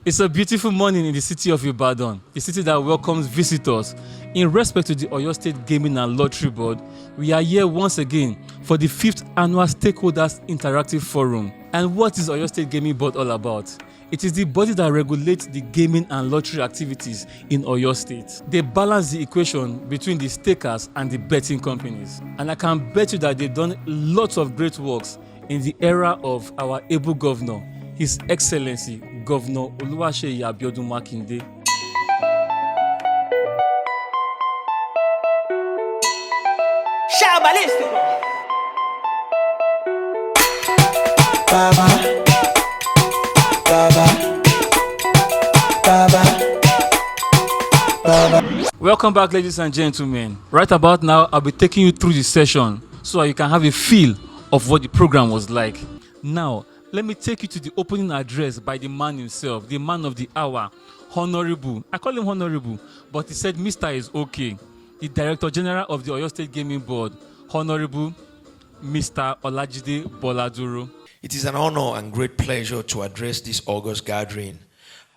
It's a beautiful morning in the city of Ibadan, the city that welcomes visitors. In respect to the Oyo State Gaming and Lottery Board, we are here once again for the 5th Annual Stakeholders Interactive Forum. And what is Oyo State Gaming Board all about? It is the body that regulates the gaming and lottery activities in Oyo State. They balance the equation between the stakers and the betting companies. And I can bet you that they've done lots of great works in the era of our able governor, His Excellency Governor Oluwaseyi Abiodun Makinde. Baba, Baba, Baba, Baba. Welcome back, ladies and gentlemen. Right about now, I'll be taking you through the session so you can have a feel of what the program was like. Now, let me take you to the opening address by the man himself, the man of the hour, Honorable. I call him Honorable, but he said Mr. is okay. The Director General of the Oyo State Gaming Board, Honorable Mr. Olajide Boladuro. It is an honor and great pleasure to address this August gathering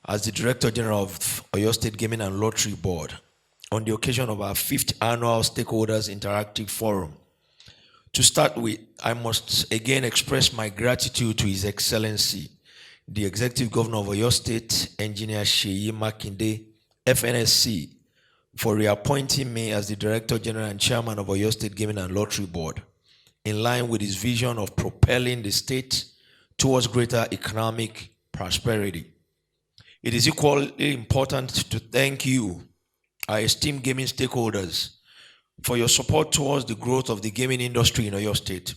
as the Director General of Oyo State Gaming and Lottery Board on the occasion of our 5th Annual Stakeholders Interactive Forum. To start with, I must again express my gratitude to His Excellency, the Executive Governor of Oyo State, Engineer Seyi Makinde, FNSC, for reappointing me as the Director General and Chairman of Oyo State Gaming and Lottery Board, in line with his vision of propelling the state towards greater economic prosperity. It is equally important to thank you, our esteemed gaming stakeholders, for your support towards the growth of the gaming industry in Oyo State.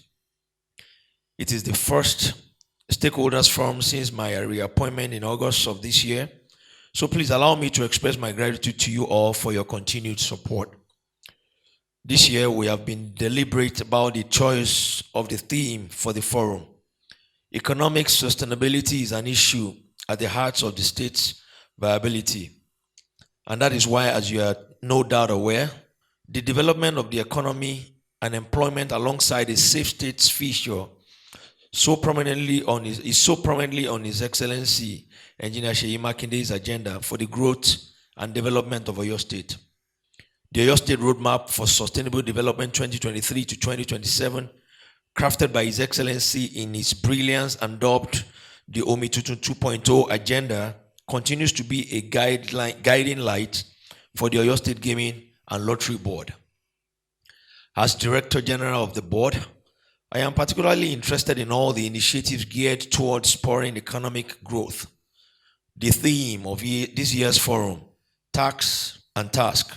It is the first stakeholders forum since my reappointment in August of this year, so please allow me to express my gratitude to you all for your continued support. This year, we have been deliberate about the choice of the theme for the forum. Economic sustainability is an issue at the heart of the state's viability. And that is why, as you are no doubt aware, the development of the economy and employment alongside a safe states feature is so prominently on His Excellency Engineer Seyi Makinde's agenda for the growth and development of Oyo State. The Oyo State Roadmap for Sustainable Development 2023 to 2027, crafted by His Excellency in his brilliance and dubbed the Omitutu 2.0 agenda, continues to be a guiding light for the Oyo State Gaming and Lottery Board. As Director General of the board, I am particularly interested in all the initiatives geared towards spurring economic growth. The theme of this year's forum, Tax and Task,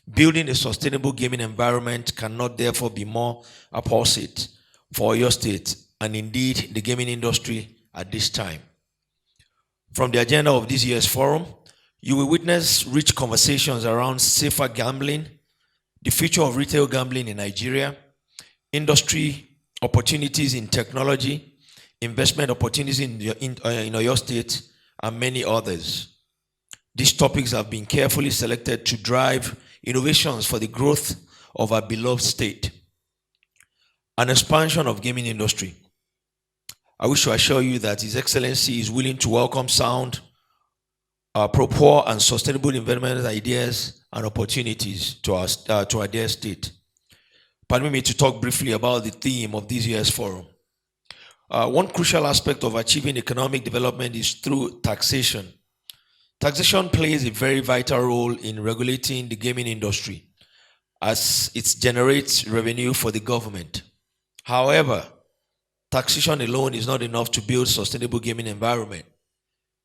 building a sustainable gaming environment, cannot therefore be more apposite for Oyo State and indeed the gaming industry at this time. From the agenda of this year's forum, you will witness rich conversations around safer gambling, the future of retail gambling in Nigeria, industry opportunities in technology, investment opportunities in Oyo State, and many others. These topics have been carefully selected to drive innovations for the growth of our beloved state. An expansion of gaming industry. I wish to assure you that His Excellency is willing to welcome sound, proper and sustainable investment ideas and opportunities to our dear state. Permit me to talk briefly about the theme of this year's forum. One crucial aspect of achieving economic development is through taxation. Taxation plays a very vital role in regulating the gaming industry as it generates revenue for the government. However, taxation alone is not enough to build sustainable gaming environment.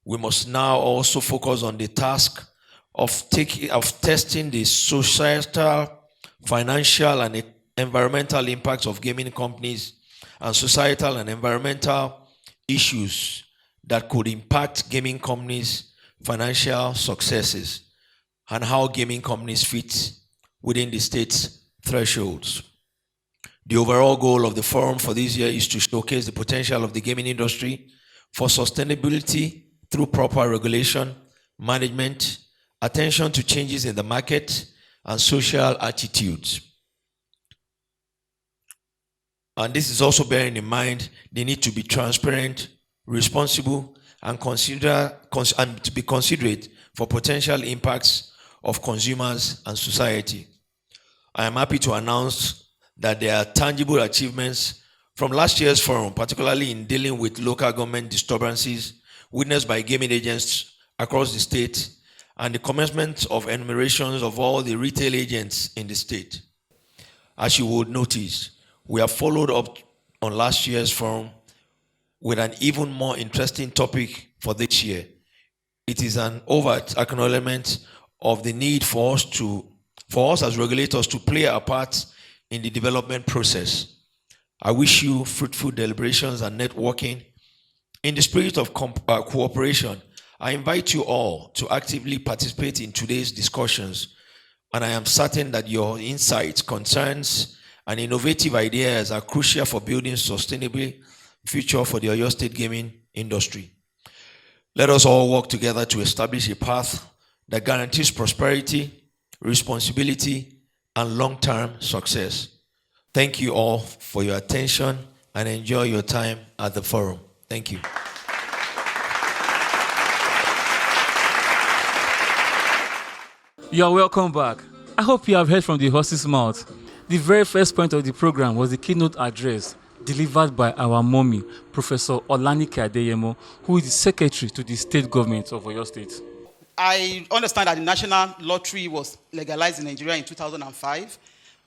We must now also focus on the task of testing the societal, financial, and environmental impacts of gaming companies and societal and environmental issues that could impact gaming companies' financial successes and how gaming companies fit within the state's thresholds. The overall goal of the forum for this year is to showcase the potential of the gaming industry for sustainability through proper regulation, management, attention to changes in the market, and social attitudes. And this is also bearing in mind the need to be transparent, responsible, and and to be considerate for potential impacts of consumers and society. I am happy to announce that there are tangible achievements from last year's forum, particularly in dealing with local government disturbances witnessed by gaming agents across the state, and the commencement of enumerations of all the retail agents in the state. As you would notice, we have followed up on last year's forum with an even more interesting topic for this year. It is an overt acknowledgement of the need for us as regulators to play our part in the development process. I wish you fruitful deliberations and networking. In the spirit of cooperation, I invite you all to actively participate in today's discussions, and I am certain that your insights, concerns, and innovative ideas are crucial for building a sustainable future for the Oyo State gaming industry. Let us all work together to establish a path that guarantees prosperity, responsibility, and long-term success. Thank you all for your attention and enjoy your time at the forum. Thank you. You are welcome back. I hope you have heard from the horse's mouth. The very first point of the program was the keynote address delivered by our mommy, Professor Olanike Adeyemo, who is the secretary to the state government of Oyo State. I understand that the National Lottery was legalized in Nigeria in 2005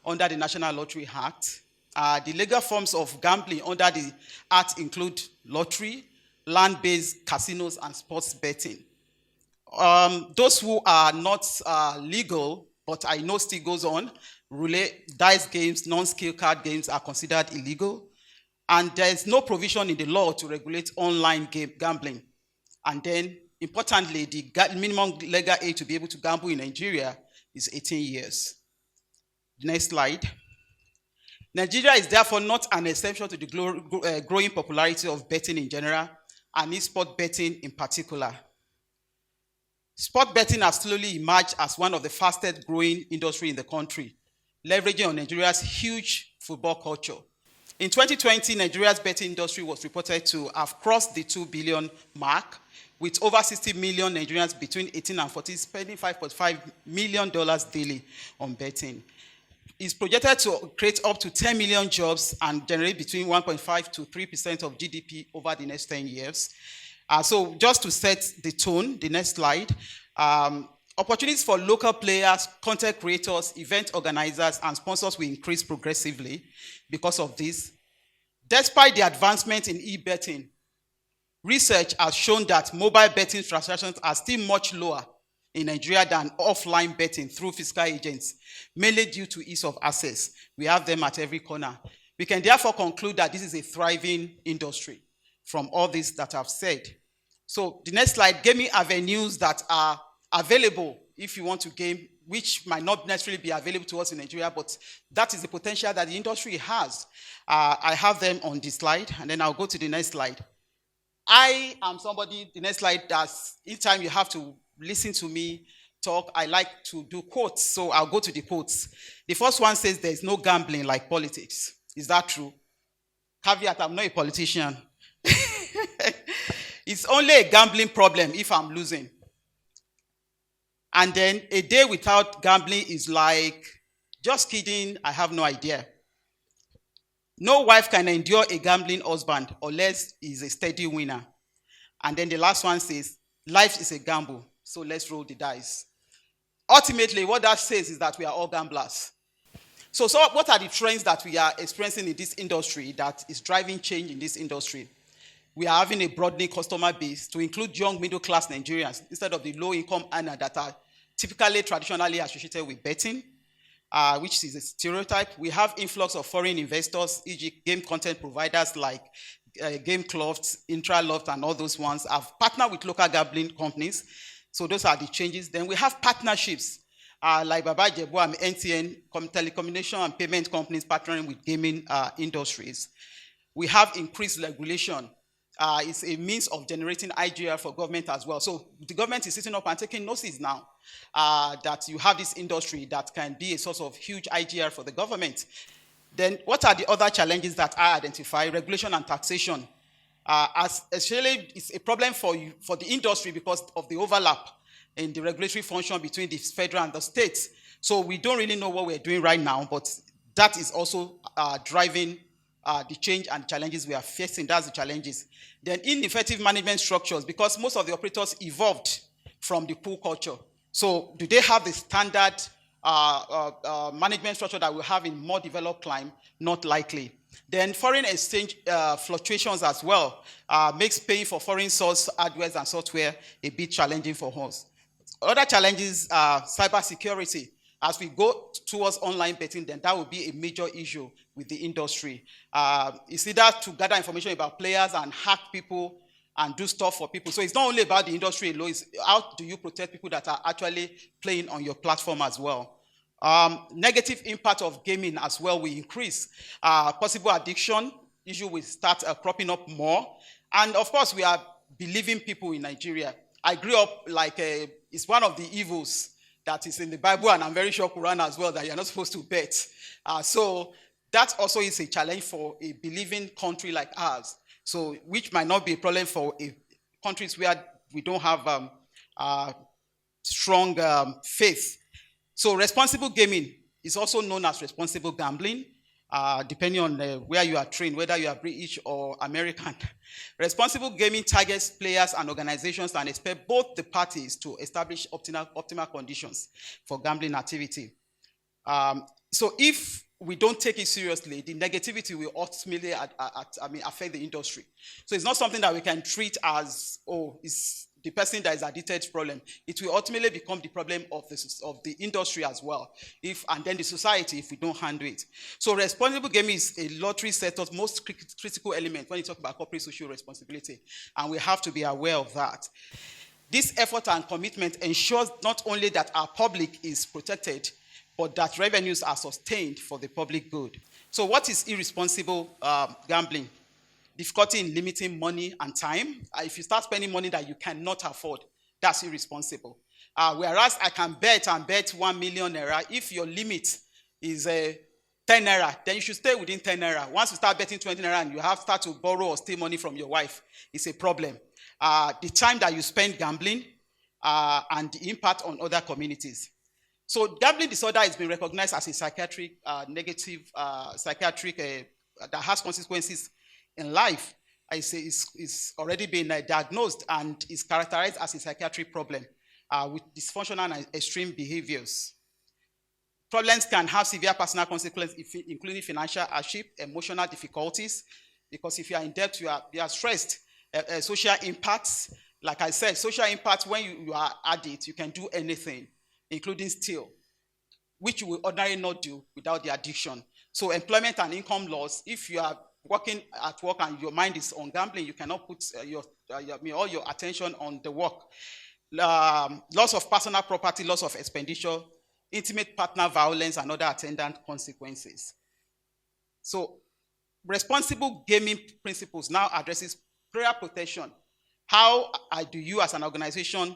under the National Lottery Act. The legal forms of gambling under the Act include lottery, land-based casinos, and sports betting. Those who are not legal, but I know still goes on, roulette, dice games, non-skill card games are considered illegal. And there is no provision in the law to regulate online gambling. And then, importantly, the minimum legal age to be able to gamble in Nigeria is 18 years. Next slide. Nigeria is therefore not an exception to the growing popularity of betting in general, and e-sport betting in particular. Sport betting has slowly emerged as one of the fastest growing industry in the country, leveraging on Nigeria's huge football culture. In 2020, Nigeria's betting industry was reported to have crossed the 2 billion mark, with over 60 million Nigerians between 18 and 40 spending $5.5 million daily on betting. It's projected to create up to 10 million jobs and generate between 1.5 to 3% of GDP over the next 10 years. So just to set the tone, the next slide, opportunities for local players, content creators, event organizers, and sponsors will increase progressively because of this. Despite the advancement in e-betting, research has shown that mobile betting transactions are still much lower in Nigeria than offline betting through physical agents, mainly due to ease of access. We have them at every corner. We can therefore conclude that this is a thriving industry from all this that I've said. So the next slide, gaming avenues that are available if you want to game, which might not necessarily be available to us in Nigeria, but that is the potential that the industry has. I have them on this slide, and then I'll go to the next slide. I am somebody, the next slide, that's each time you have to listen to me talk, I like to do quotes, so I'll go to the quotes. The first one says there's no gambling like politics. Is that true? Caveat, I'm not a politician. It's only a gambling problem if I'm losing. And then a day without gambling is like, just kidding, I have no idea. No wife can endure a gambling husband unless he's a steady winner. And then the last one says, life is a gamble, so let's roll the dice. Ultimately, what that says is that we are all gamblers. So what are the trends that we are experiencing in this industry that is driving change in this industry? We are having a broadening customer base to include young middle-class Nigerians instead of the low-income earners that are typically traditionally associated with betting, which is a stereotype. We have influx of foreign investors, e.g. game content providers like Game Cloft, Intraloft, and all those ones have partnered with local gambling companies. So those are the changes. Then we have partnerships like Baba Jebu and NTN, telecommunication and payment companies partnering with gaming industries. We have increased regulation. It's a means of generating IGR for government as well. So the government is sitting up and taking notice now that you have this industry that can be a source of huge IGR for the government. Then what are the other challenges that I identify? Regulation and taxation. As especially it's a problem for the industry because of the overlap in the regulatory function between the federal and the states. So we don't really know what we're doing right now, but that is also driving the change and challenges we are facing. That's the challenges. Then ineffective management structures, because most of the operators evolved from the pool culture. So do they have the standard management structure that we have in more developed clime? Not likely. Then foreign exchange fluctuations as well makes paying for foreign source hardware and software a bit challenging for us. Other challenges are cybersecurity. As we go towards online betting, then that will be a major issue with the industry. It's either to gather information about players and hack people and do stuff for people. So it's not only about the industry alone, it's how do you protect people that are actually playing on your platform as well. Negative impact of gaming as well will increase. Possible addiction issue will start cropping up more. And of course, we are believing people in Nigeria. I grew up like it's one of the evils that is in the Bible, and I'm very sure Quran as well, that you're not supposed to bet. So that also is a challenge for a believing country like ours. So which might not be a problem for countries where we don't have strong faith. So responsible gaming is also known as responsible gambling, depending on where you are trained, whether you are British or American. Responsible gaming targets players and organizations and expect both the parties to establish optimal conditions for gambling activity. So if we don't take it seriously, the negativity will ultimately affect the industry. So it's not something that we can treat as, oh, it's the person that is addicted problem. It will ultimately become the problem of the industry as well, and then the society if we don't handle it. So responsible gaming is a lottery sector's most critical element when you talk about corporate social responsibility, and we have to be aware of that. This effort and commitment ensures not only that our public is protected, but that revenues are sustained for the public good. So what is irresponsible gambling? Difficulty in limiting money and time. If you start spending money that you cannot afford, that's irresponsible. Whereas I can bet 1 million naira. If your limit is 10 naira, then you should stay within 10 naira. Once you start betting 20 naira and you have to start to borrow or steal money from your wife, it's a problem. The time that you spend gambling and the impact on other communities. So gambling disorder has been recognized as a psychiatric, that has consequences in life. I say it's already been diagnosed and is characterized as a psychiatric problem with dysfunctional and extreme behaviors. Problems can have severe personal consequences, including financial hardship, emotional difficulties, because if you are in debt, you are stressed. Social impacts, like I said, social impacts, when you are addict, you can do anything, including steal, which you will ordinarily not do without the addiction. So employment and income loss, if you are working at work and your mind is on gambling, you cannot put all your attention on the work. Loss of personal property, loss of expenditure, intimate partner violence, and other attendant consequences. So responsible gaming principles now addresses player protection. How do you as an organization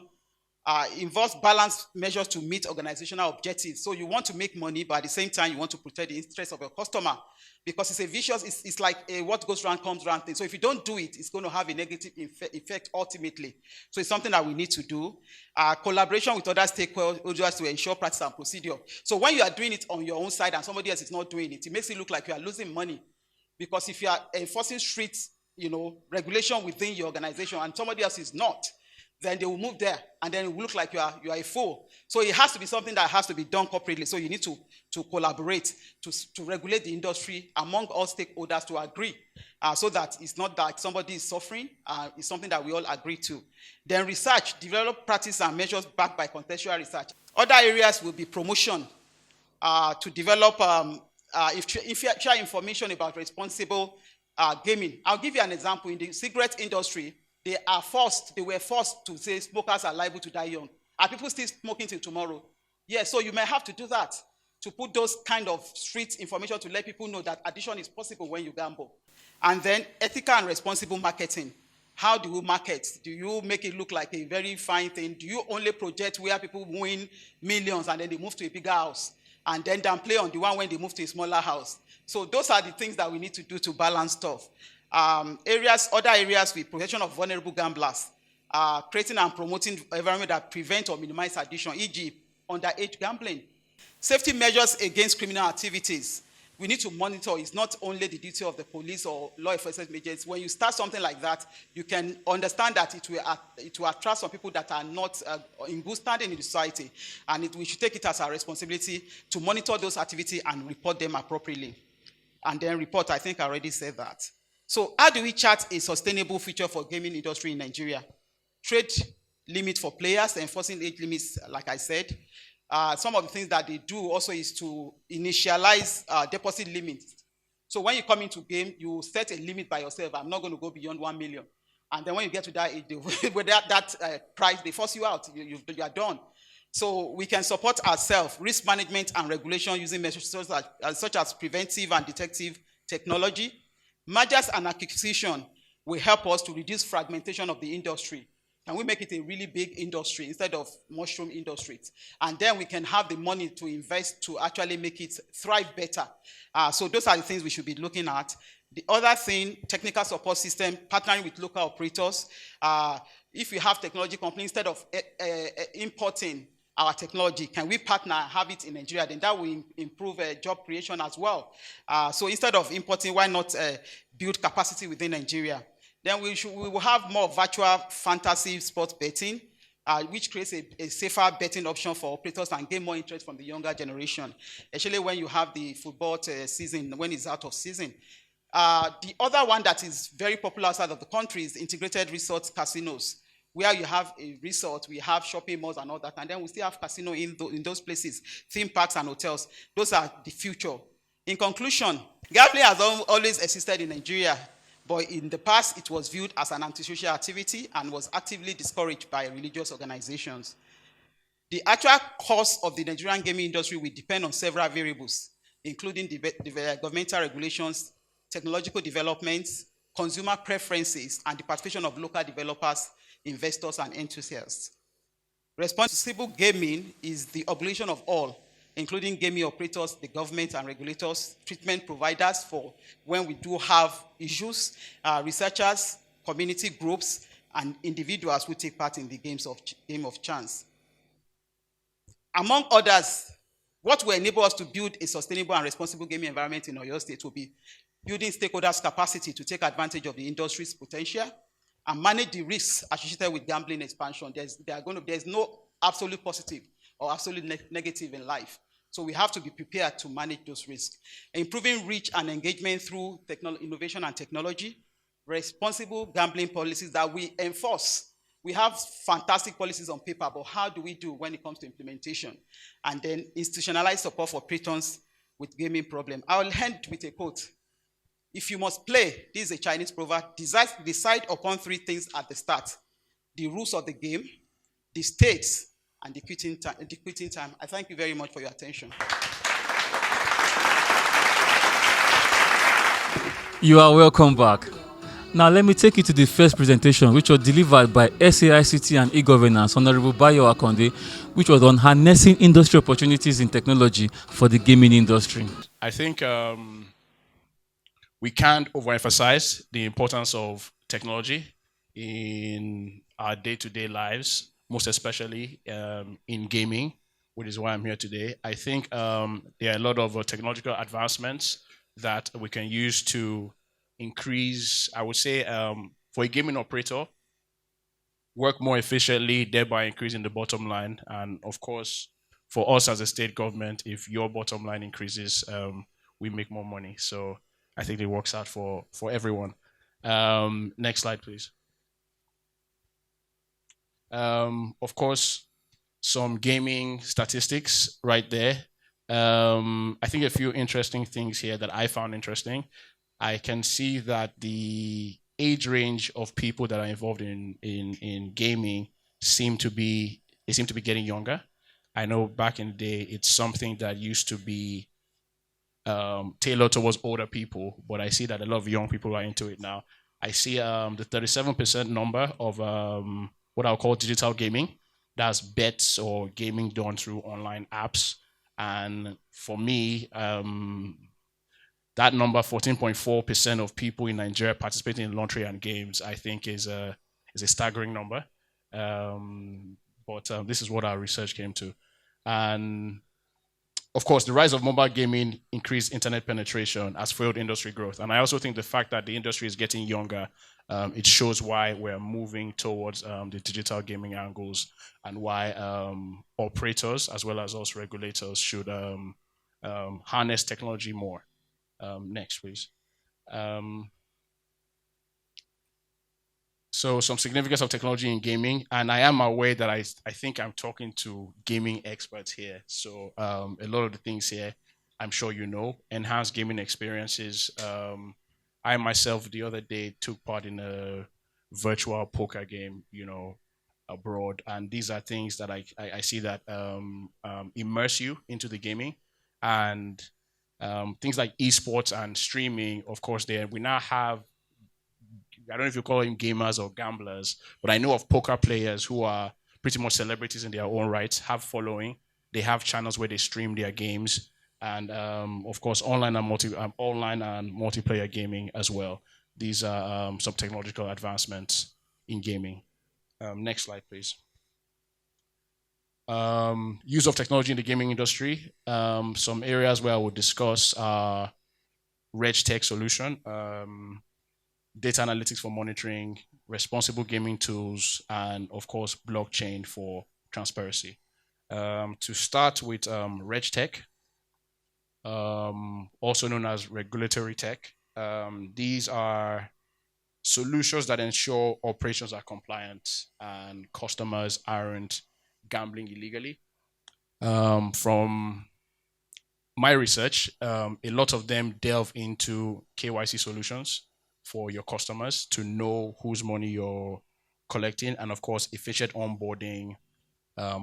involves balanced measures to meet organizational objectives. So you want to make money, but at the same time, you want to protect the interests of your customer, because it's a vicious, it's like a what goes around comes around thing. So if you don't do it, it's going to have a negative effect ultimately. So it's something that we need to do. Collaboration with other stakeholders to ensure practice and procedure. So when you are doing it on your own side and somebody else is not doing it, it makes it look like you are losing money. Because if you are enforcing strict, regulation within your organization and somebody else is not, then they will move there, and then it will look like you are a fool. So it has to be something that has to be done corporately. So you need to collaborate, to regulate the industry among all stakeholders to agree, so that it's not that somebody is suffering, it's something that we all agree to. Then research, develop practice and measures backed by contextual research. Other areas will be promotion, to develop share information about responsible gaming. I'll give you an example. In the cigarette industry, they were forced to say smokers are liable to die young. Are people still smoking till tomorrow? Yes, so you may have to do that, to put those kind of street information to let people know that addiction is possible when you gamble. And then ethical and responsible marketing. How do you market? Do you make it look like a very fine thing? Do you only project where people win millions and then they move to a bigger house, and then downplay on the one when they move to a smaller house? So those are the things that we need to do to balance stuff. Other areas with protection of vulnerable gamblers, creating and promoting environment that prevent or minimize addiction, e.g. underage gambling. Safety measures against criminal activities. We need to monitor. It's not only the duty of the police or law enforcement agencies. When you start something like that, you can understand that it will attract some people that are not in good standing in the society. And we should take it as our responsibility to monitor those activities and report them appropriately. And then report, I think I already said that. So how do we chart a sustainable future for gaming industry in Nigeria? Trade limit for players, enforcing age limits, like I said. Some of the things that they do also is to initialize deposit limits. So when you come into game, you set a limit by yourself. I'm not going to go beyond 1 million. And then when you get to that age, with that price, they force you out. You are done. So we can support ourselves, risk management and regulation using measures such as preventive and detective technology. Mergers and acquisition will help us to reduce fragmentation of the industry. Can we make it a really big industry instead of mushroom industries? And then we can have the money to invest to actually make it thrive better. So those are the things we should be looking at. The other thing, technical support system, partnering with local operators. If we have technology companies, instead of importing our technology, can we partner and have it in Nigeria? Then that will improve job creation as well. So instead of importing, why not build capacity within Nigeria? Then we will have more virtual fantasy sports betting, which creates a safer betting option for operators and gain more interest from the younger generation, especially when you have the football season, when it's out of season. The other one that is very popular outside of the country is integrated resort casinos, where you have a resort, we have shopping malls and all that, and then we still have casino in those places, theme parks and hotels. Those are the future. In conclusion, gambling has always existed in Nigeria, but in the past, it was viewed as an antisocial activity and was actively discouraged by religious organizations. The actual cost of the Nigerian gaming industry will depend on several variables, including the governmental regulations, technological developments, consumer preferences, and the participation of local developers, investors, and enthusiasts. Responsible gaming is the obligation of all, including gaming operators, the government and regulators, treatment providers for when we do have issues, researchers, community groups, and individuals who take part in the game of chance. Among others, what will enable us to build a sustainable and responsible gaming environment in Oyo State will be building stakeholders' capacity to take advantage of the industry's potential and manage the risks associated with gambling expansion. There's no absolute positive or absolute negative in life. So we have to be prepared to manage those risks. Improving reach and engagement through innovation and technology, responsible gambling policies that we enforce. We have fantastic policies on paper, but how do we do when it comes to implementation? And then institutionalized support for patrons with gaming problem. I will end with a quote. If you must play, this is a Chinese proverb, decide upon 3 things at the start: the rules of the game, the stakes, and the quitting time. I thank you very much for your attention. You are welcome back. Now let me take you to the first presentation, which was delivered by SAICT and e-governance, Honorable Bayo Akonde, which was on harnessing industry opportunities in technology for the gaming industry. I think we can't overemphasize the importance of technology in our day-to-day lives, most especially in gaming, which is why I'm here today. I think there are a lot of technological advancements that we can use to increase, I would say, for a gaming operator, work more efficiently, thereby increasing the bottom line. And of course, for us as a state government, if your bottom line increases, we make more money. So I think it works out for everyone. Next slide, please. Of course, some gaming statistics right there. I think a few interesting things here that I found interesting. I can see that the age range of people that are involved in gaming seem to be getting younger. I know back in the day, it's something that used to be tailored towards older people, but I see that a lot of young people are into it now. I see the 37% number of what I'll call digital gaming. That's bets or gaming done through online apps. And for me, that number, 14.4% of people in Nigeria participating in lottery and games, I think is a staggering number. But this is what our research came to. And of course, the rise of mobile gaming increased internet penetration has fueled industry growth. And I also think the fact that the industry is getting younger, it shows why we're moving towards the digital gaming angles and why operators, as well as us regulators, should harness technology more. Next, please. So some significance of technology in gaming, and I am aware that I think I'm talking to gaming experts here. So a lot of the things here, I'm sure you know, enhanced gaming experiences. I myself the other day took part in a virtual poker game, abroad, and these are things that I see that immerse you into the gaming, and things like esports and streaming. Of course, we now have, I don't know if you call them gamers or gamblers, but I know of poker players who are pretty much celebrities in their own right, have following. They have channels where they stream their games, and of course, online and multiplayer gaming as well. These are some technological advancements in gaming. Next slide, please. Use of technology in the gaming industry. Some areas where I would discuss are RegTech solution, data analytics for monitoring, responsible gaming tools, and of course, blockchain for transparency. To start with RegTech, also known as regulatory tech. These are solutions that ensure operations are compliant and customers aren't gambling illegally. From my research, a lot of them delve into KYC solutions for your customers to know whose money you're collecting, and of course, efficient onboarding,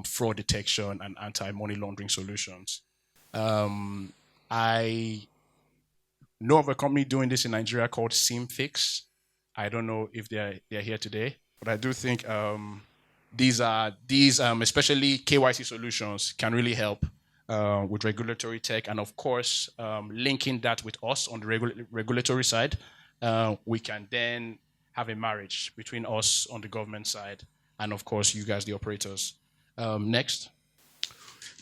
fraud detection, and anti-money laundering solutions. I know of a company doing this in Nigeria called SimFix. I don't know if they're here today, but I do think these especially KYC solutions can really help with regulatory tech, and of course, linking that with us on the regulatory side, we can then have a marriage between us on the government side and of course you guys, the operators. Next.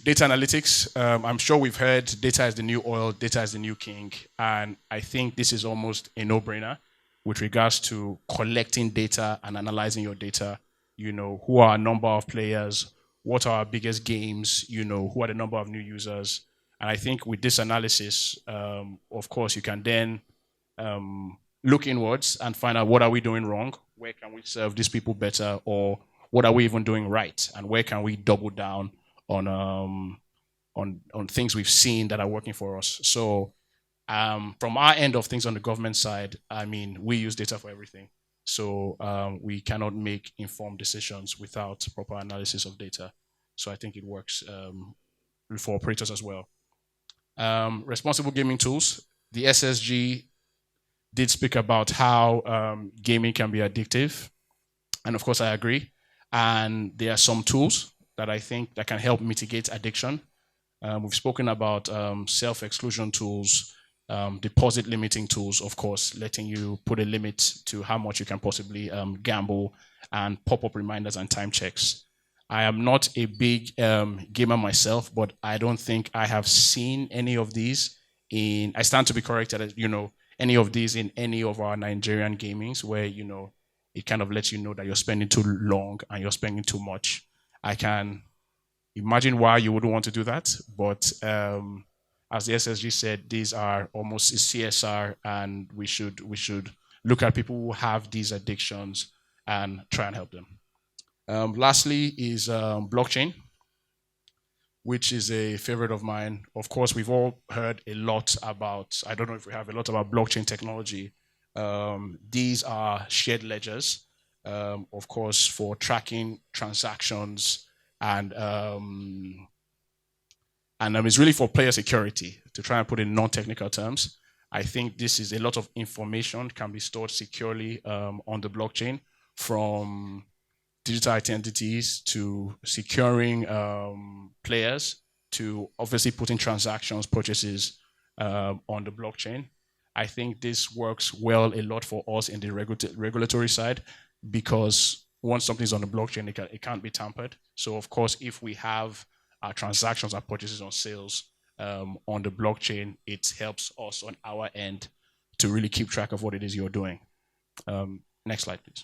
Data analytics. I'm sure we've heard data is the new oil, data is the new king, and I think this is almost a no-brainer with regards to collecting data and analyzing your data. Who are a number of players, what are our biggest games, who are the number of new users. And I think with this analysis, of course, you can then look inwards and find out what are we doing wrong, where can we serve these people better, or what are we even doing right, and where can we double down on things we've seen that are working for us. So from our end of things on the government side, we use data for everything. So we cannot make informed decisions without proper analysis of data. So I think it works for operators as well. Responsible gaming tools. The SSG did speak about how gaming can be addictive. And of course, I agree. And there are some tools that I think that can help mitigate addiction. We've spoken about self-exclusion tools, deposit limiting tools, of course, letting you put a limit to how much you can possibly gamble, and pop-up reminders and time checks. I am not a big gamer myself, but I don't think I have seen any of these I stand to be corrected, any of these in any of our Nigerian gamings where, it kind of lets you know that you're spending too long and you're spending too much. I can imagine why you wouldn't want to do that, but as the SSG said, these are almost a CSR, and we should look at people who have these addictions and try and help them. Lastly is blockchain, which is a favorite of mine. Of course, we've all heard a lot about, I don't know if we have a lot about blockchain technology. These are shared ledgers, of course, for tracking transactions, and it's really for player security, to try and put it in non-technical terms. I think this is a lot of information can be stored securely on the blockchain, from digital identities to securing players to obviously putting transactions, purchases on the blockchain. I think this works well a lot for us in the regulatory side, because once something's on the blockchain, it can't be tampered. So of course, if we have our transactions, our purchases or sales on the blockchain, it helps us on our end to really keep track of what it is you're doing. Next slide, please.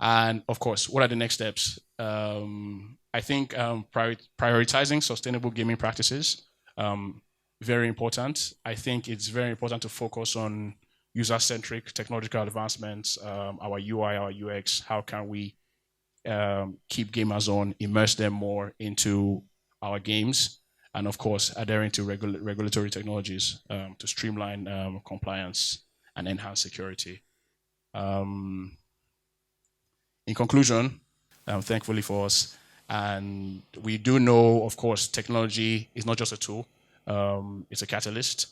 And of course, what are the next steps? I think prioritizing sustainable gaming practices, very important. I think it's very important to focus on user-centric technological advancements, our UI, our UX. How can we keep gamers on, immerse them more into our games, and of course, adhering to regulatory technologies to streamline compliance and enhance security. In conclusion, thankfully for us, and we do know, of course, technology is not just a tool, it's a catalyst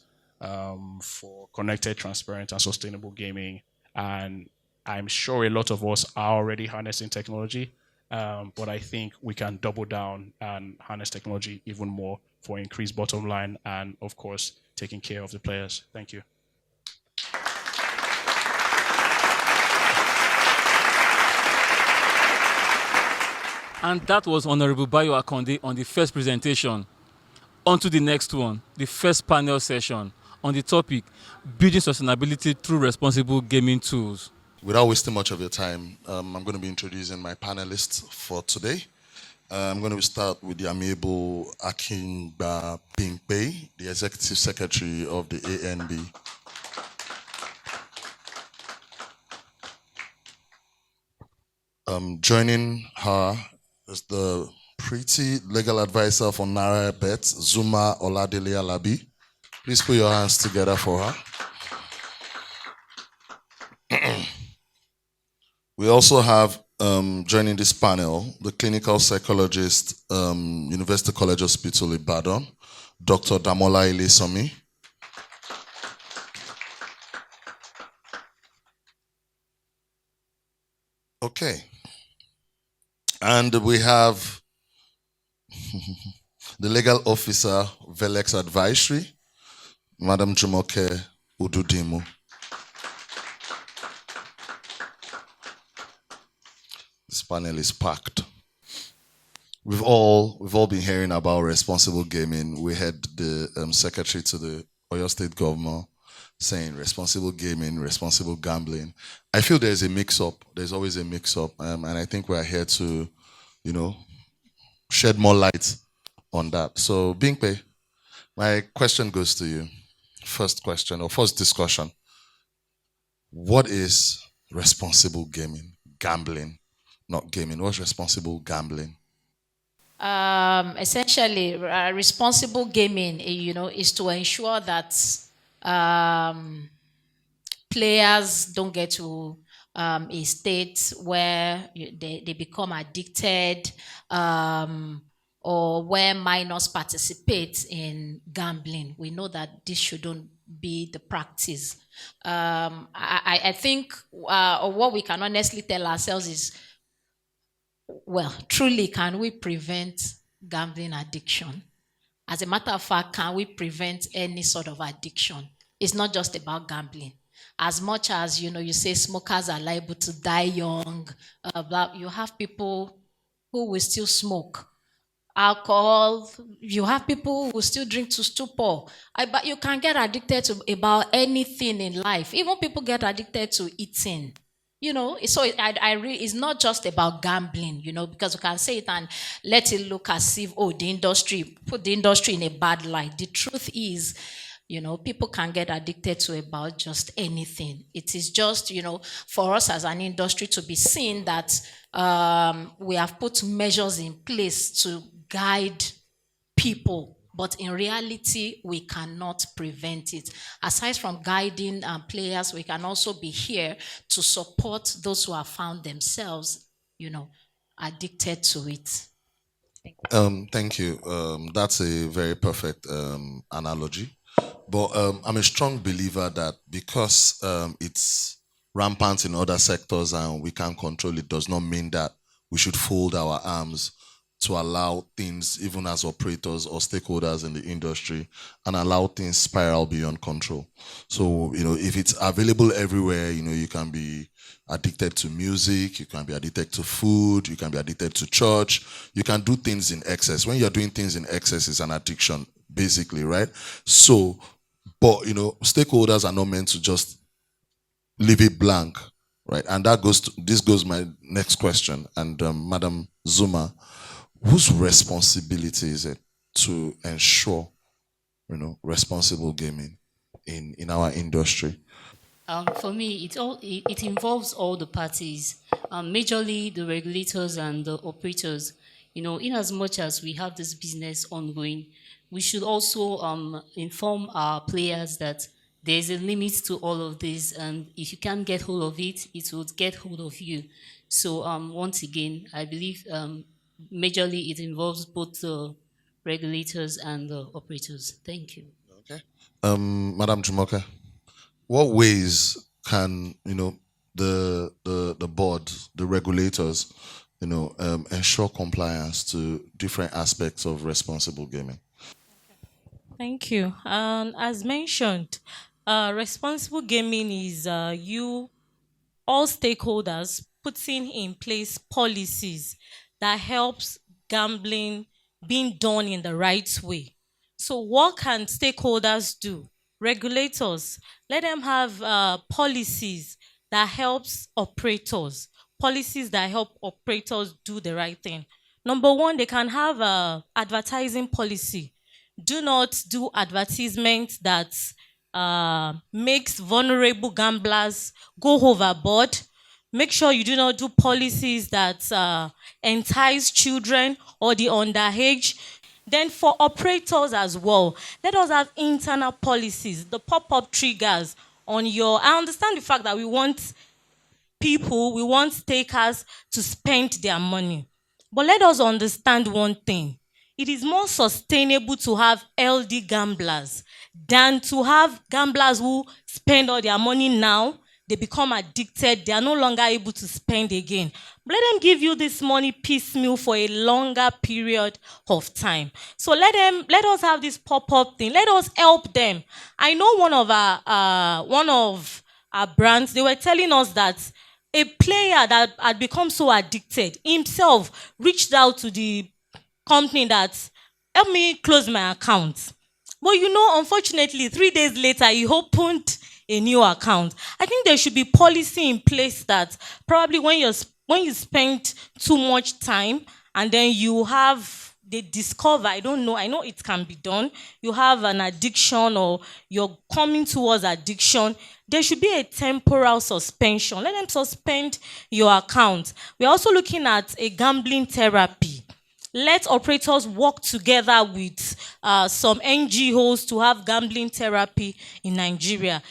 for connected, transparent, and sustainable gaming. And I'm sure a lot of us are already harnessing technology, but I think we can double down and harness technology even more for increased bottom line and, of course, taking care of the players. Thank you. And that was Honorable Bayo Akonde on the first presentation. On to the next one, the first panel session on the topic, building sustainability through responsible gaming tools. Without wasting much of your time, I'm going to be introducing my panelists for today. I'm going to start with the amiable Akingba Pingpei, the Executive Secretary of the ANB. Joining her is the pretty legal advisor for NairaBet, Zuma Oladele Alabi. Please put your hands together for her. We also have joining this panel the clinical psychologist, University College Hospital Ibadan, Dr. Damola Ilesomi. Okay. And we have the legal officer, Velex Advisory, Madam Jumoke Ududimu. This panel is packed. We've all been hearing about responsible gaming. We had the secretary to the Oyo State Governor saying responsible gaming, responsible gambling. I feel there's a mix-up. There's always a mix-up, and I think we're here to, shed more light on that. So, Bingpe, my question goes to you. First question, or first discussion. What is responsible gaming? Gambling, not gaming. What's responsible gambling? Essentially, responsible gaming, is to ensure that players don't get to a state where they become addicted, or where minors participate in gambling. We know that this shouldn't be the practice. I think what we can honestly tell ourselves is, well, truly, can we prevent gambling addiction? As a matter of fact, can we prevent any sort of addiction? It's not just about gambling. As much as, you say smokers are liable to die young, you have people who will still smoke. Alcohol, you have people who will still drink to stupor. But you can get addicted to about anything in life. Even people get addicted to eating. So it's not just about gambling, because you can say it and let it look as if, put the industry in a bad light. The truth is, people can get addicted to about just anything. It is just, for us as an industry to be seen that we have put measures in place to guide people. But in reality, we cannot prevent it. Aside from guiding players, we can also be here to support those who have found themselves, addicted to it. Thank you. That's a very perfect analogy. But I'm a strong believer that because it's rampant in other sectors and we can't control it, does not mean that we should fold our arms to allow things, even as operators or stakeholders in the industry, and allow things spiral beyond control. So, if it's available everywhere, you can be addicted to music, you can be addicted to food, you can be addicted to church, you can do things in excess. When you're doing things in excess, it's an addiction, basically, right? So, but, stakeholders are not meant to just leave it blank, right? And this goes my next question. And Madam Zuma, whose responsibility is it to ensure, responsible gaming in our industry? For me, it involves all the parties, majorly the regulators and the operators. In as much as we have this business ongoing, we should also inform our players that there's a limit to all of this, and if you can't get hold of it, it will get hold of you. So once again, I believe majorly it involves both the regulators and the operators. Thank you. Okay. Madam Jumoke, what ways can the board, the regulators, ensure compliance to different aspects of responsible gaming? Thank you. As mentioned, responsible gaming is all stakeholders putting in place policies that helps gambling being done in the right way. So what can stakeholders do? Regulators, let them have policies that helps operators, policies that help operators do the right thing. Number one, they can have a advertising policy. Do not do advertisements that makes vulnerable gamblers go overboard. Make sure you do not do policies that entice children or the underage. Then for operators as well, let us have internal policies, the pop-up triggers on I understand the fact that we want takers to spend their money. But let us understand one thing. It is more sustainable to have LD gamblers than to have gamblers who spend all their money now. They become addicted. They are no longer able to spend again. Let them give you this money piecemeal for a longer period of time. So let us have this pop-up thing. Let us help them. I know one of our brands, they were telling us that a player that had become so addicted himself reached out to the company that help me close my account. But unfortunately, 3 days later, he opened a new account. I think there should be policy in place that probably when you spend too much time and then they discover, I know it can be done, you have an addiction or you're coming towards addiction, there should be a temporal suspension. Let them suspend your account. We're also looking at a gambling therapy. Let operators work together with some NGOs to have gambling therapy in Nigeria.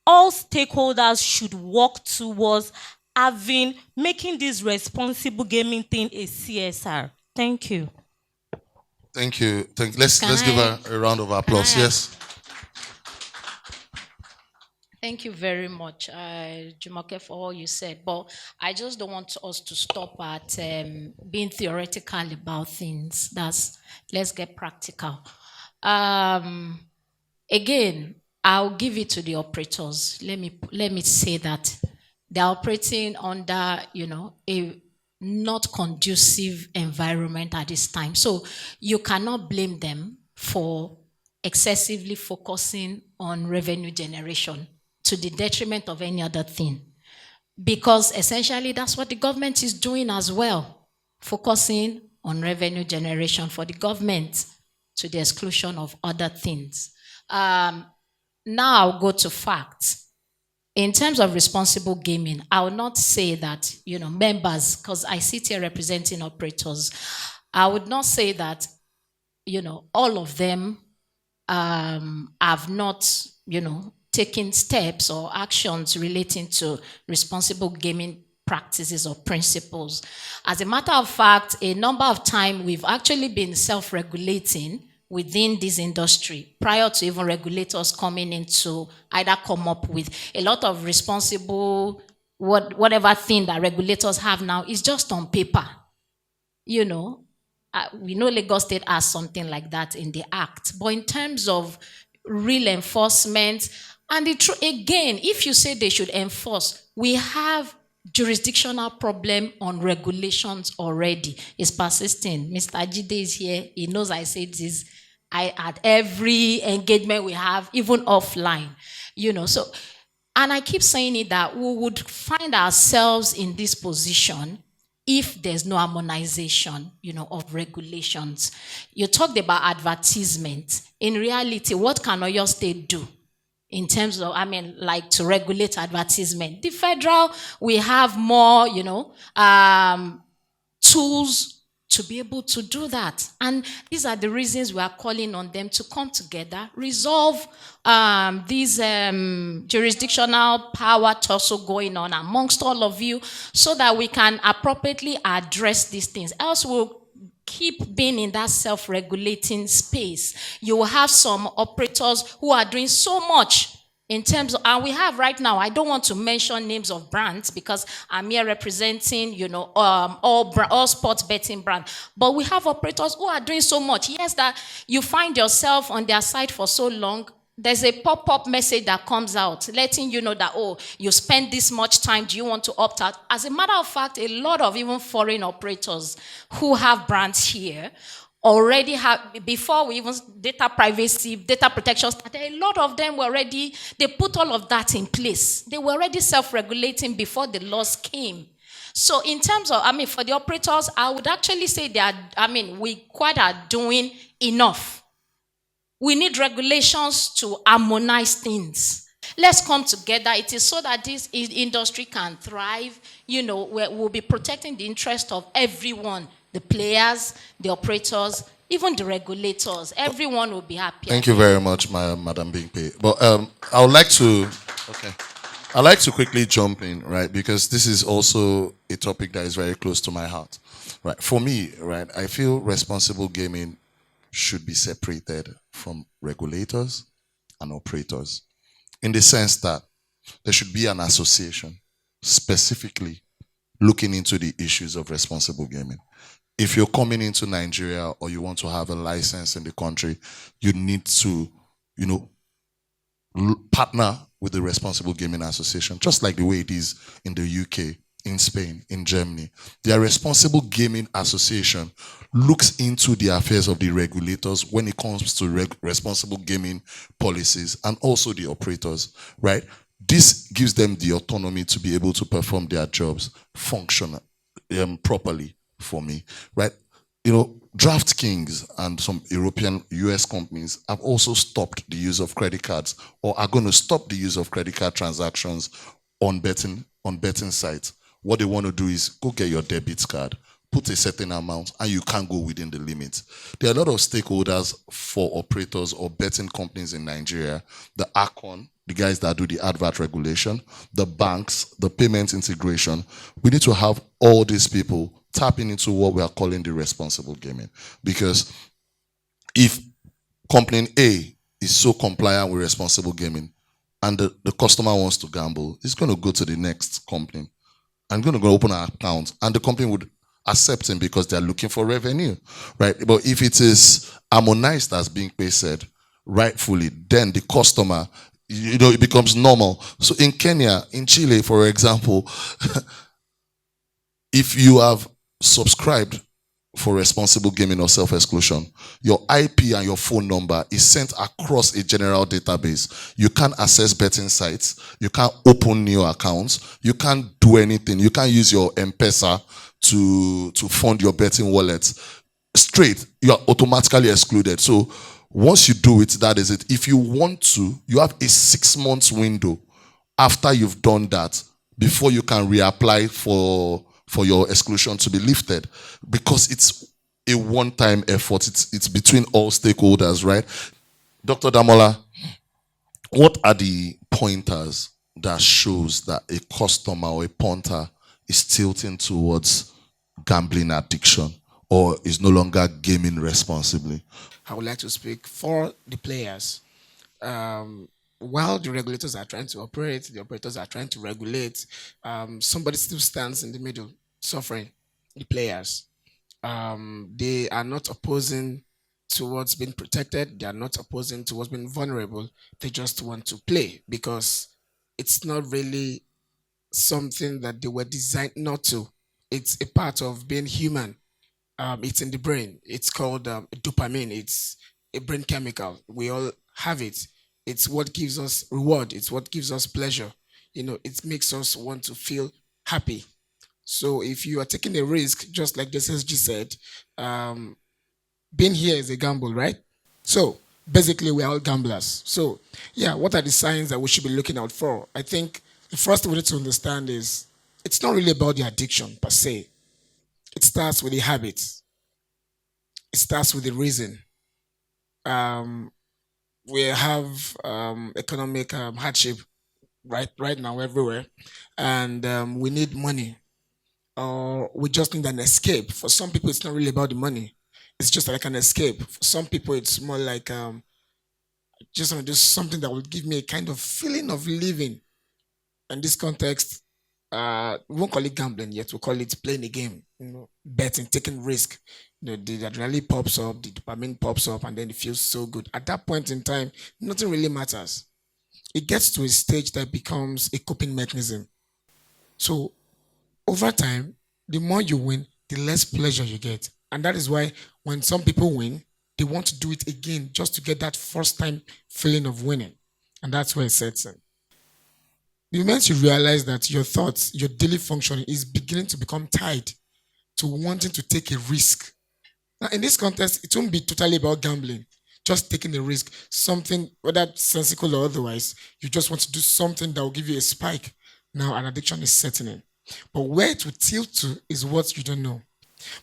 All stakeholders should work towards making this responsible gaming thing a CSR. Thank you. Thank you. Let's give her a round of applause. Yes. Thank you very much, Jumoke, for all you said. But I just don't want us to stop at being theoretical about things. Let's get practical. Again, I'll give it to the operators. Let me say that they're operating under, a not conducive environment at this time. So you cannot blame them for excessively focusing on revenue generation to the detriment of any other thing. Because essentially that's what the government is doing as well, focusing on revenue generation for the government to the exclusion of other things. Now I'll go to facts. In terms of responsible gaming, I will not say that, members, because I sit here representing operators, I would not say that, all of them have not, taken steps or actions relating to responsible gaming practices or principles. As a matter of fact, a number of times we've actually been self-regulating within this industry prior to even regulators coming in to either come up with a lot of responsible, whatever thing that regulators have now is just on paper, we know Lagos State has something like that in the act. But in terms of real enforcement, and again, if you say they should enforce, we have jurisdictional problem on regulations already. It's persisting. Mr. Ajide is here. He knows I say this. At every engagement we have, even offline, so, and I keep saying it that we would find ourselves in this position if there's no harmonization, of regulations. You talked about advertisement. In reality, what can Oyo State do in terms of, like to regulate advertisement? The federal, we have more, tools to be able to do that. And these are the reasons we are calling on them to come together, resolve these jurisdictional power tussle going on amongst all of you so that we can appropriately address these things. Else we'll keep being in that self-regulating space. You will have some operators who are doing so much in terms of, and we have right now, I don't want to mention names of brands because I'm here representing, all sports betting brands. But we have operators who are doing so much. Yes, that you find yourself on their site for so long, there's a pop-up message that comes out letting you know that, you spend this much time, do you want to opt out? As a matter of fact, a lot of even foreign operators who have brands here already have, before we even data privacy, data protection started, a lot of them were already, they put all of that in place. They were already self-regulating before the laws came. So in terms of, for the operators, I would actually say we quite are doing enough. We need regulations to harmonize things. Let's come together. It is so that this industry can thrive. We'll be protecting the interest of everyone. The players, the operators, even the regulators, everyone will be happy. Thank you very much, Madam Bingpe. But I'd like to quickly jump in, right? Because this is also a topic that is very close to my heart, right? For me, right, I feel responsible gaming should be separated from regulators and operators, in the sense that there should be an association specifically looking into the issues of responsible gaming. If you're coming into Nigeria or you want to have a license in the country, you need to, partner with the Responsible Gaming Association, just like the way it is in the UK, in Spain, in Germany. The Responsible Gaming Association looks into the affairs of the regulators when it comes to responsible gaming policies and also the operators, right? This gives them the autonomy to be able to perform their jobs properly. For me, right? DraftKings and some European US companies have also stopped the use of credit cards or are going to stop the use of credit card transactions on betting sites. What they want to do is go get your debit card, put a certain amount, and you can't go within the limits. There are a lot of stakeholders for operators or betting companies in Nigeria, the ACON, the guys that do the advert regulation, the banks, the payment integration. We need to have all these people tapping into what we are calling the responsible gaming. Because if company A is so compliant with responsible gaming and the customer wants to gamble, it's going to go to the next company and going to go open an account, and the company would accept him because they're looking for revenue, right? But if it is harmonized, as Bingpe said, rightfully, then the customer, it becomes normal. So in Kenya, in Chile, for example, if you have subscribed for responsible gaming or self-exclusion, your IP and your phone number is sent across a general database. You can't access betting sites. You can't open new accounts. You can't do anything. You can't use your M-Pesa to fund your betting wallet. Straight, you are automatically excluded. So once you do it, that is it. If you want to, you have a 6 months window after you've done that before you can reapply for your exclusion to be lifted, because it's a one-time effort. It's between all stakeholders, right? Dr. Damola, what are the pointers that shows that a customer or a punter is tilting towards gambling addiction or is no longer gaming responsibly? I would like to speak for the players. While the regulators are trying to operate, the operators are trying to regulate, somebody still stands in the middle, suffering, the players. They are not opposing towards being protected. They are not opposing towards being vulnerable. They just want to play because it's not really something that they were designed not to. It's a part of being human. It's in the brain. It's called dopamine. It's a brain chemical. We all have it. It's what gives us reward. It's what gives us pleasure. It makes us want to feel happy. So if you are taking a risk, just like the SSG said, being here is a gamble, right? So basically, we're all gamblers. So yeah, what are the signs that we should be looking out for? I think the first thing we need to understand is it's not really about the addiction per se. It starts with the habit. It starts with the reason. Um, we have economic hardship right now everywhere, and we need money, or we just need an escape. For some people, it's not really about the money. It's just like an escape. For some people, it's more like just want to do something that will give me a kind of feeling of living. In this context, we won't call it gambling yet. We'll call it playing a game. Betting, taking risk. The adrenaline pops up, the dopamine pops up, and then it feels so good. At that point in time, nothing really matters. It gets to a stage that becomes a coping mechanism. So over time, the more you win, the less pleasure you get. And that is why when some people win, they want to do it again just to get that first time feeling of winning. And that's where it sets in. The moment you realize that your thoughts, your daily functioning is beginning to become tied to wanting to take a risk. Now, in this context, it won't be totally about gambling, just taking a risk, something, whether sensible or otherwise, you just want to do something that will give you a spike. Now, an addiction is setting in. But where it will tilt to is what you don't know.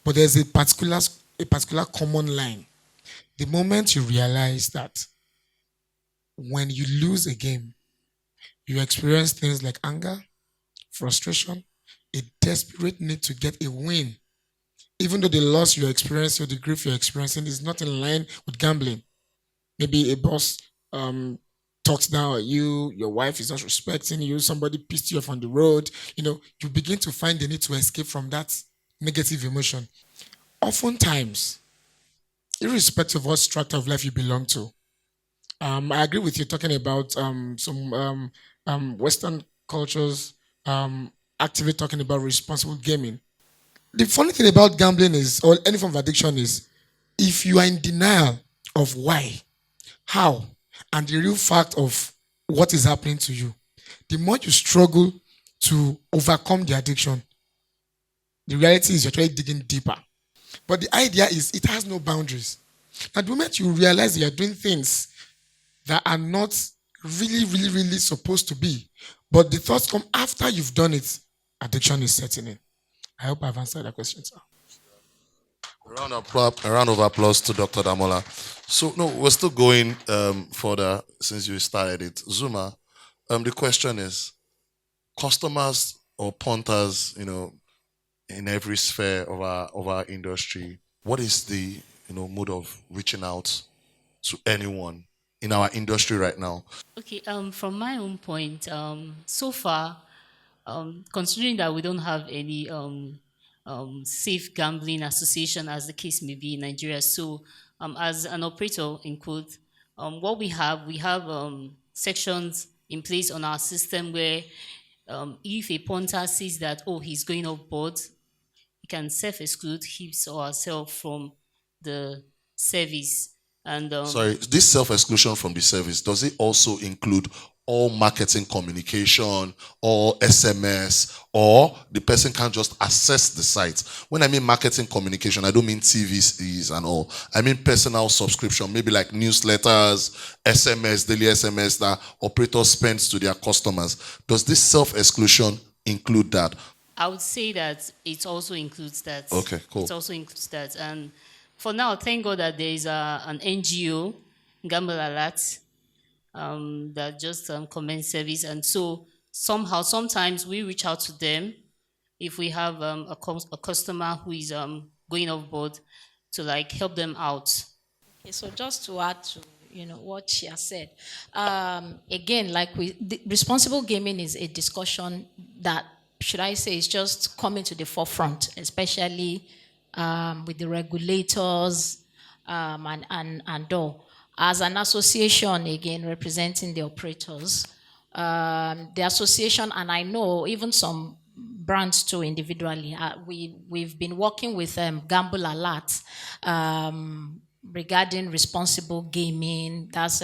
But there's a particular common line. The moment you realize that when you lose a game, you experience things like anger, frustration, a desperate need to get a win. Even though the loss you experience or the grief you're experiencing is not in line with gambling. Maybe a boss talks down at you, your wife is not respecting you, somebody pissed you off on the road. You begin to find the need to escape from that negative emotion. Oftentimes, irrespective of what strata of life you belong to, I agree with you talking about some Western cultures actively talking about responsible gaming. The funny thing about gambling is, or any form of addiction is, if you are in denial of why, how, and the real fact of what is happening to you, the more you struggle to overcome the addiction, the reality is you're trying digging deeper. But the idea is it has no boundaries. At the moment you realize that you're doing things that are not really, really, really supposed to be, but the thoughts come after you've done it, addiction is setting in. I hope I've answered that question, sir. A round of applause to Dr. Damola. So, no, we're still going further since you started it. Zuma, the question is, customers or punters, in every sphere of our industry, what is the mode of reaching out to anyone in our industry right now? Okay, from my own point, so far, considering that we don't have any safe gambling association, as the case may be in Nigeria, so as an operator, in quote, what we have sections in place on our system where if a punter sees that, he's going off board, he can self-exclude his or herself from the service. And sorry, this self-exclusion from the service, does it also include all marketing communication or SMS, or the person can just access the site? When I mean marketing communication, I don't mean TVs and all. I mean personal subscription, maybe like newsletters, SMS, daily SMS that operators spend to their customers. Does this self-exclusion include that? I would say that it also includes that. Okay, cool. It also includes that. And for now, thank God that there is an NGO, Gamble Alert, that just commence service. And so somehow, sometimes we reach out to them if we have a customer who is going off board to help them out. Okay, so just to add to what she has said, again, responsible gaming is a discussion that, should I say, is just coming to the forefront, especially with the regulators and all. As an association, again, representing the operators, the association, and I know even some brands too individually, we've been working with Gamble Alert regarding responsible gaming. That's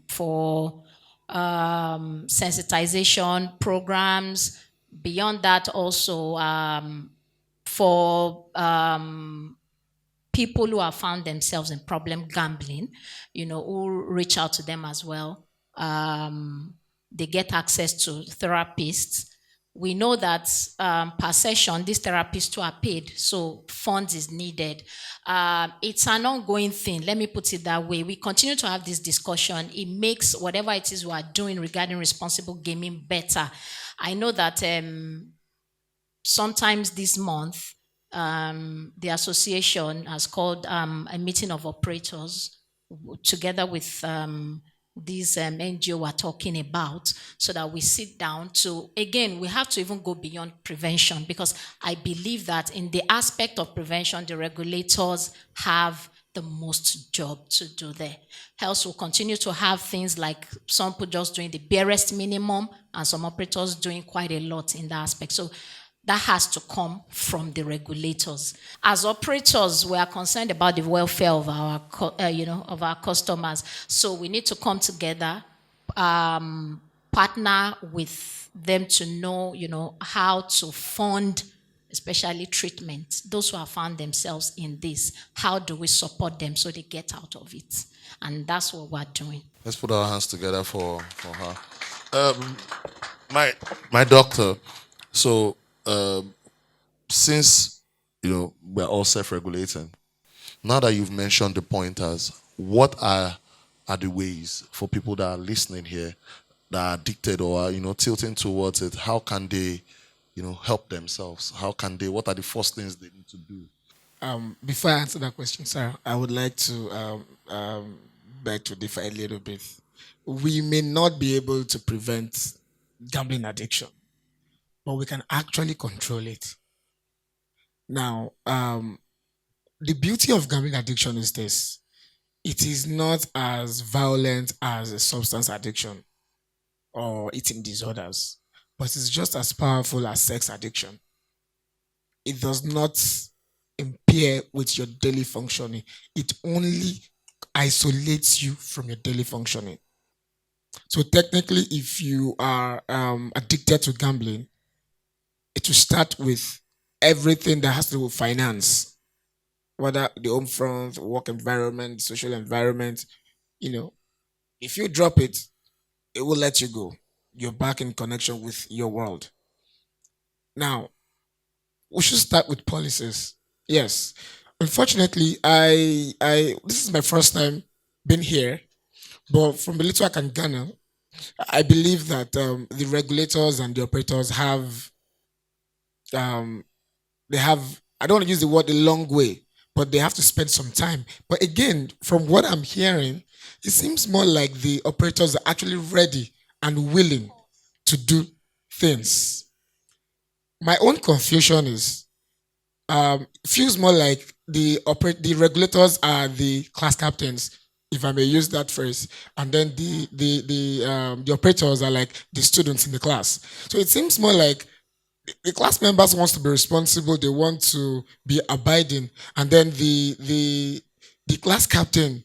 for sensitization programs. Beyond that, also for people who have found themselves in problem gambling, who reach out to them as well. They get access to therapists. We know that per session, these therapists too are paid, so funds is needed. It's an ongoing thing, let me put it that way. We continue to have this discussion. It makes whatever it is we are doing regarding responsible gaming better. I know that sometimes this month, the association has called a meeting of operators together with these NGO we're talking about, so that we sit down to, again, we have to even go beyond prevention, because I believe that in the aspect of prevention, the regulators have the most job to do there. Else we'll continue to have things like some people just doing the barest minimum and some operators doing quite a lot in that aspect. So that has to come from the regulators. As operators, we are concerned about the welfare of our, of our customers. So we need to come together, partner with them to know, how to fund, especially treatment. Those who have found themselves in this, how do we support them so they get out of it? And that's what we're doing. Let's put our hands together for her. My doctor. So. Since we're all self-regulating, now that you've mentioned the pointers, what are the ways for people that are listening here that are addicted or are tilting towards it? How can they help themselves? What are the first things they need to do? Before I answer that question, sir, I would like to beg to differ a little bit. We may not be able to prevent gambling addiction, but we can actually control it. Now, the beauty of gambling addiction is this. It is not as violent as a substance addiction or eating disorders, but it's just as powerful as sex addiction. It does not impair with your daily functioning. It only isolates you from your daily functioning. So technically, if you are addicted to gambling, it will start with everything that has to do with finance, whether the home front, work environment, social environment. If you drop it, it will let you go. You're back in connection with your world. Now, we should start with policies. Yes. Unfortunately, I this is my first time being here, but from the little I can gather, I believe that the regulators and the operators have I don't want to use the word a long way, but they have to spend some time. But again, from what I'm hearing, it seems more like the operators are actually ready and willing to do things. My own confusion is, feels more like the regulators are the class captains, if I may use that phrase, and then the operators are like the students in the class. So it seems more like the class members wants to be responsible, they want to be abiding, and then the class captain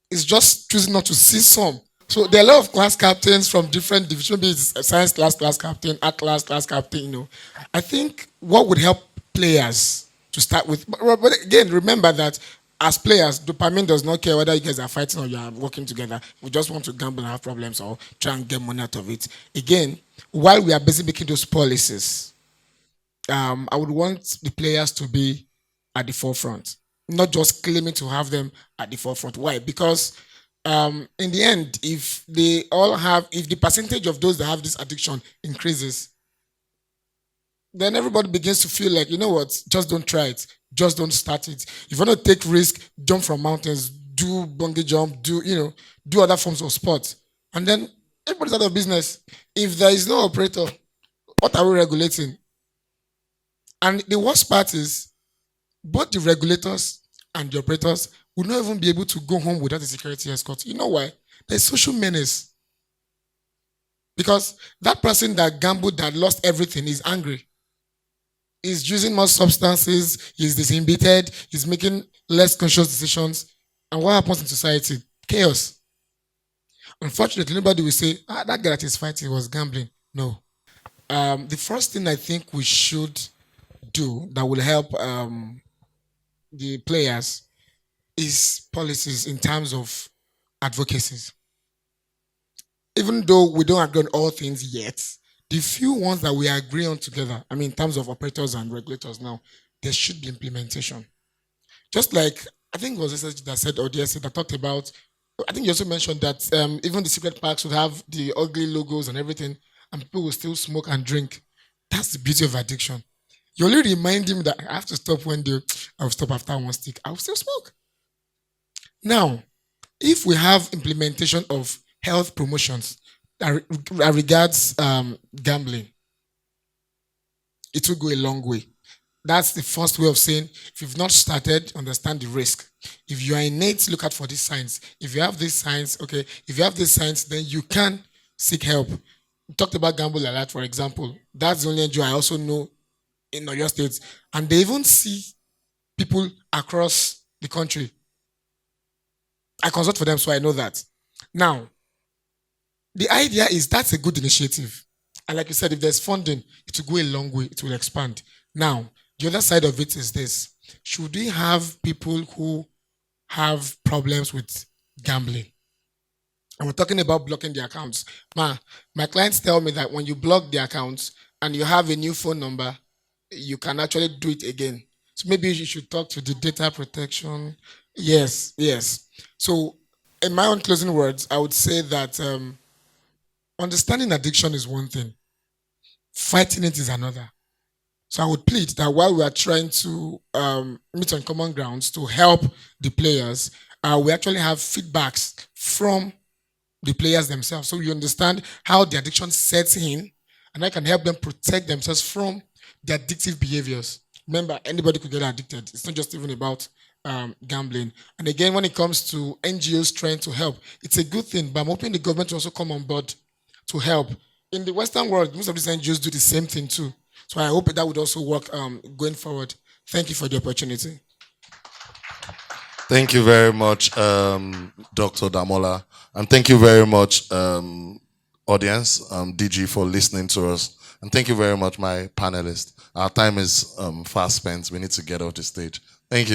is just choosing not to see some. So there are a lot of class captains from different divisions, maybe it's science class captain, art class captain. I think what would help players to start with, but again, remember that as players, dopamine does not care whether you guys are fighting or you are working together. We just want to gamble and have problems or try and get money out of it. Again, while we are busy making those policies, I would want the players to be at the forefront, not just claiming to have them at the forefront. Why? Because in the end, if the percentage of those that have this addiction increases, then everybody begins to feel like, just don't try it. Just don't start it. If you want to take risk, jump from mountains, do bungee jump, do other forms of sports. And then everybody's out of business. If there is no operator, what are we regulating? And the worst part is, both the regulators and the operators would not even be able to go home without a security escort. You know why? There's social menace. Because that person that gambled, that lost everything, is angry. He's using more substances, he's disinhibited, he's making less conscious decisions. And what happens in society? Chaos. Unfortunately, nobody will say, that guy that is fighting was gambling. No. The first thing I think we should do that will help the players is policies in terms of advocacies. Even though we don't agree on all things yet, the few ones that we agree on together, I mean, in terms of operators and regulators now, there should be implementation. Just like, I think it was SSG that said, or DSA that talked about, I think you also mentioned that even the secret parks would have the ugly logos and everything, and people will still smoke and drink. That's the beauty of addiction. You only remind him that I have to stop one day, I'll stop after one stick, I'll still smoke. Now, if we have implementation of health promotions that regards gambling, it will go a long way. That's the first way of saying, if you've not started, understand the risk. If you are innate, look out for these signs. If you have these signs, okay, if you have these signs, then you can seek help. We talked about Gamble Alert, for example. That's the only NGO I also know in Oyo State. And they even see people across the country. I consult for them, so I know that. Now, the idea is that's a good initiative. And like you said, if there's funding, it will go a long way, it will expand. Now, the other side of it is this. Should we have people who have problems with gambling? And we're talking about blocking the accounts. My clients tell me that when you block the accounts and you have a new phone number, you can actually do it again. So maybe you should talk to the data protection. Yes. So in my own closing words, I would say that understanding addiction is one thing. Fighting it is another. So I would plead that while we are trying to meet on common grounds to help the players, we actually have feedbacks from the players themselves. So you understand how the addiction sets in, and I can help them protect themselves from the addictive behaviors. Remember, anybody could get addicted. It's not just even about gambling. And again, when it comes to NGOs trying to help, it's a good thing, but I'm hoping the government will also come on board to help. In the Western world, most of these NGOs do the same thing too. So I hope that would also work going forward. Thank you for the opportunity. Thank you very much, Dr. Damola. And thank you very much, audience, DG, for listening to us. And thank you very much, my panelists. Our time is fast spent. We need to get off the stage. Thank you.